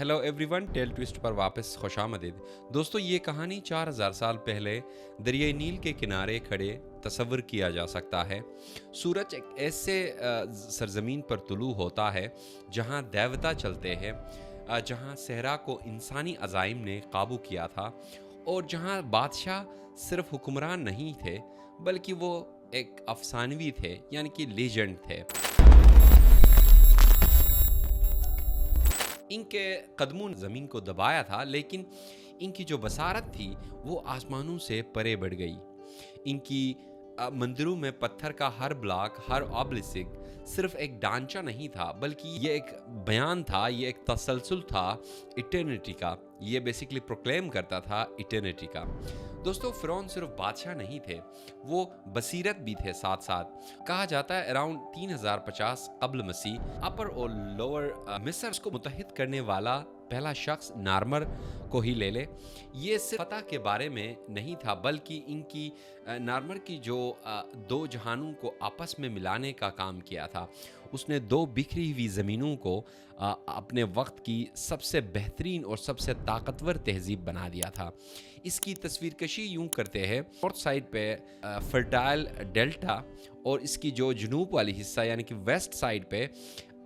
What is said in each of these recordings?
Hello everyone, tell twist पर वापस खुश आमदीद। दोस्तों, ये कहानी 4000 साल पहले दरियाई नील के किनारे खड़े तस्वर किया जा सकता है। सूरज एक ऐसे सरजमीन पर तुलू होता है जहाँ देवता चलते हैं, जहाँ सहरा को इंसानी अजाइम ने काबू किया था और जहाँ बादशाह सिर्फ हुक्मरान नहीं थे बल्कि वो एक अफसानवी थे, यानी कि लीजेंड थे। इनके कदमों ने ज़मीन को दबाया था, लेकिन इनकी जो बसारत थी वो आसमानों से परे बढ़ गई। इनकी मंदिरों में पत्थर का हर ब्लॉक, हर ऑब्लिसिक सिर्फ एक ढांचा नहीं था, बल्कि ये एक बयान था, ये एक तसलसल था इटर्निटी का। ये बेसिकली प्रोक्लेम करता था इटर्निटी का। दोस्तों, फ़िरौन सिर्फ बादशाह नहीं थे, वो बसीरत भी थे साथ साथ। कहा जाता है अराउंड 3050 कब्ल मसीह अपर और लोअर मिस्र को मुत्तहिद करने वाला पहला शख्स नार्मर को ही ले ले। ये सिर्फ फतह के बारे में नहीं था, बल्कि इनकी नार्मर की जो दो जहानों को आपस में मिलाने का काम किया था। उसने दो बिखरी हुई ज़मीनों को अपने वक्त की सबसे बेहतरीन और सबसे ताकतवर तहजीब बना दिया था। इसकी तस्वीर कशी यूँ करते हैं, नॉर्थ साइड पे फर्टाइल डेल्टा और इसकी जो जनूब वाली हिस्सा यानी कि वेस्ट साइड पे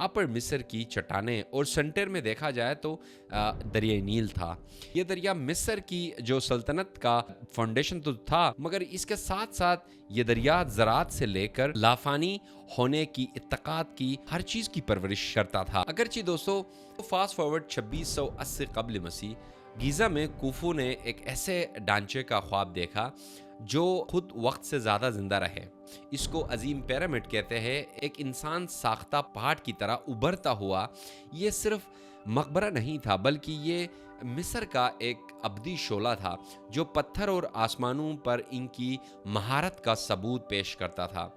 अपर मिस्र की चट्टानें, और सेंटर में देखा जाए तो दरिया नील था। ये दरिया मिस्र की जो सल्तनत का फाउंडेशन तो था, मगर इसके साथ साथ ये दरिया ज़रात से लेकर लाफानी होने की, इत्तकाद की, हर चीज़ की परवरिश करता था। अगरचे दोस्तों, फास्ट फॉरवर्ड 2680 कब्ल मसीह, गीज़ा में कुफू ने एक ऐसे ढांचे का ख्वाब देखा जो खुद वक्त से ज़्यादा ज़िंदा रहे। इसको अजीम पिरामिड कहते हैं। एक इंसान साख्ता पहाड़ की तरह उभरता हुआ ये सिर्फ मकबरा नहीं था, बल्कि ये मिस्र का एक अब्दी शोला था जो पत्थर और आसमानों पर इनकी महारत का सबूत पेश करता था।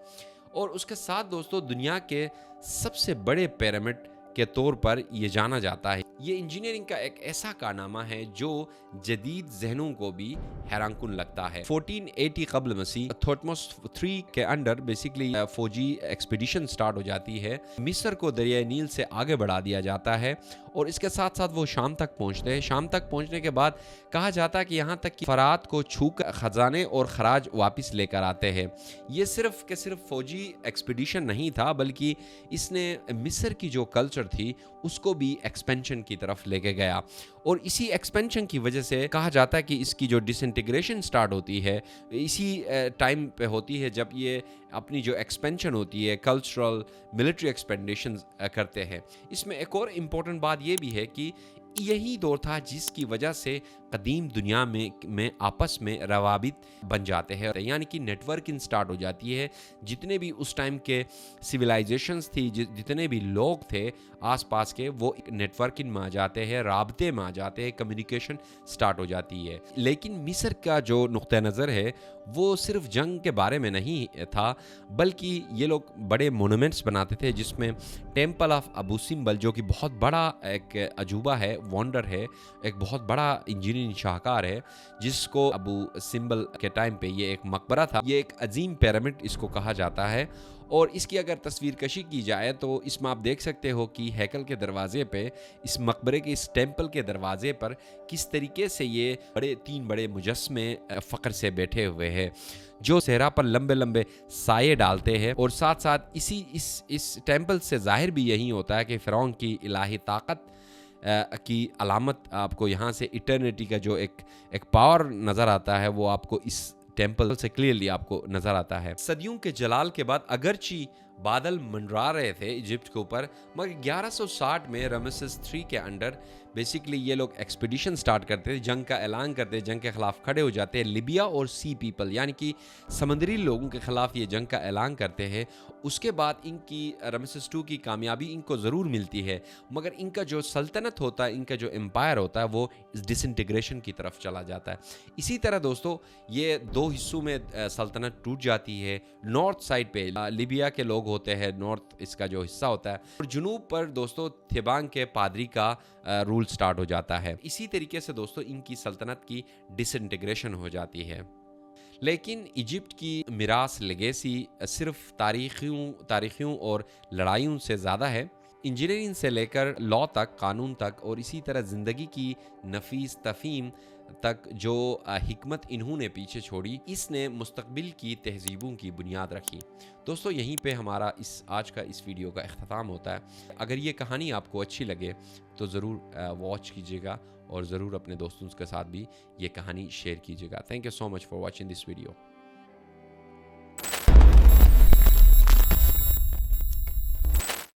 और उसके साथ दोस्तों, दुनिया के सबसे बड़े पिरामिड के तौर पर यह जाना जाता है। ये इंजीनियरिंग का एक ऐसा कारनामा है जो जदीद जहनों को भी हैरानकुन लगता है। 1480 कब्ल मसीह थोटमोस 3 के अंडर बेसिकली फौजी एक्सपीडिशन स्टार्ट हो जाती है। मिस्र को दरिया नील से आगे बढ़ा दिया जाता है और इसके साथ साथ वो शाम तक पहुंचते हैं। शाम तक पहुंचने के बाद कहा जाता है कि यहाँ तक कि फरात को छूकर खजाने और खराज वापस लेकर आते हैं। ये सिर्फ के सिर्फ फौजी एक्सपीडिशन नहीं था, बल्कि इसने मिस्र की जो कल्चर थी उसको भी एक्सपेंशन की तरफ लेके गया। और इसी एक्सपेंशन की वजह से कहा जाता है कि इसकी जो डिसइंटीग्रेशन स्टार्ट होती है इसी टाइम पे होती है जब ये अपनी जो एक्सपेंशन होती है, कल्चरल मिलिट्री एक्सपेंडिशन करते हैं। इसमें एक और इम्पोर्टेंट बात ये भी है कि यही दौर था जिसकी वजह से कदीम दुनिया में आपस में रवाबित बन जाते हैं, यानी कि नेटवर्किंग स्टार्ट हो जाती है। जितने भी उस टाइम के सिविलाइजेशंस थी, जितने भी लोग थे आसपास के, वो नेटवर्किंग में आ जाते हैं, राबते में आ जाते हैं, कम्युनिकेशन स्टार्ट हो जाती है। लेकिन मिस्र का जो नुक्ता नज़र है वो सिर्फ जंग के बारे में नहीं था, बल्कि ये लोग बड़े मोनूमेंट्स बनाते थे, जिसमें टेम्पल ऑफ अबू सिम्बल, जो कि बहुत बड़ा एक अजूबा है, वंडर है, एक बहुत बड़ा इंजीनियरिंग शाहकार है, जिसको अबू सिम्बल के टाइम पे ये एक मकबरा था। ये एक अजीम पिरामिड इसको कहा जाता है। और इसकी अगर तस्वीर कशी की जाए तो इसमें आप देख सकते हो कि हैकल के दरवाजे पे, इस मकबरे के, इस टेम्पल के दरवाजे पर किस तरीके से ये तीन बड़े मुजस्मे फ़ख्र से बैठे हुए हैं, जो सहरा पर लंबे लंबे साये डालते हैं। और साथ साथ इस टेम्पल से जाहिर भी यही होता है कि फ़िरौन की इलाही ताकत की अलामत आपको यहाँ से इटर्निटी का जो एक पावर नज़र आता है, वो आपको इस टेम्पल से क्लियरली आपको नजर आता है। सदियों के जलाल के बाद अगरची बादल मंडरा रहे थे इजिप्ट के ऊपर, मगर 1160 में रमेसेस 3 के अंडर बेसिकली ये लोग एक्सपीडिशन स्टार्ट करते थे, जंग का ऐलान करते हैं, जंग के खिलाफ खड़े हो जाते हैं। लिबिया और सी पीपल यानी कि समुद्री लोगों के खिलाफ ये जंग का ऐलान करते हैं। उसके बाद इनकी रमेसेस 2 की कामयाबी इनको ज़रूर मिलती है, मगर इनका जो सल्तनत होता है, इनका जो एम्पायर होता है, वो डिसइंटीग्रेशन की तरफ चला जाता है। इसी तरह दोस्तों, ये दो हिस्सों में सल्तनत टूट जाती है। नॉर्थ साइड पे लिबिया के लोग होते हैं, नॉर्थ इसका जो हिस्सा होता है, और जुनूब पर दोस्तों थेबांग के पादरी का रूल स्टार्ट हो जाता है। इसी तरीके से दोस्तों इनकी सल्तनत की डिसइंटीग्रेशन हो जाती है। लेकिन इजिप्ट की मिरास लेगेसी सिर्फ तारीखियों और लड़ाइयों से ज़्यादा है। इंजीनियरिंग से लेकर लॉ तक, कानून तक और इसी तरह ज़िंदगी की नफीस तफ़हीम तक जो हिकमत इन्होंने पीछे छोड़ी, इसने मुस्तकबिल की तहज़ीबों की बुनियाद रखी। दोस्तों, यहीं पे हमारा आज का इस वीडियो का इख्तिताम होता है। अगर ये कहानी आपको अच्छी लगे तो ज़रूर वॉच कीजिएगा और ज़रूर अपने दोस्तों के साथ भी ये कहानी शेयर कीजिएगा। Thank you so much for watching this video.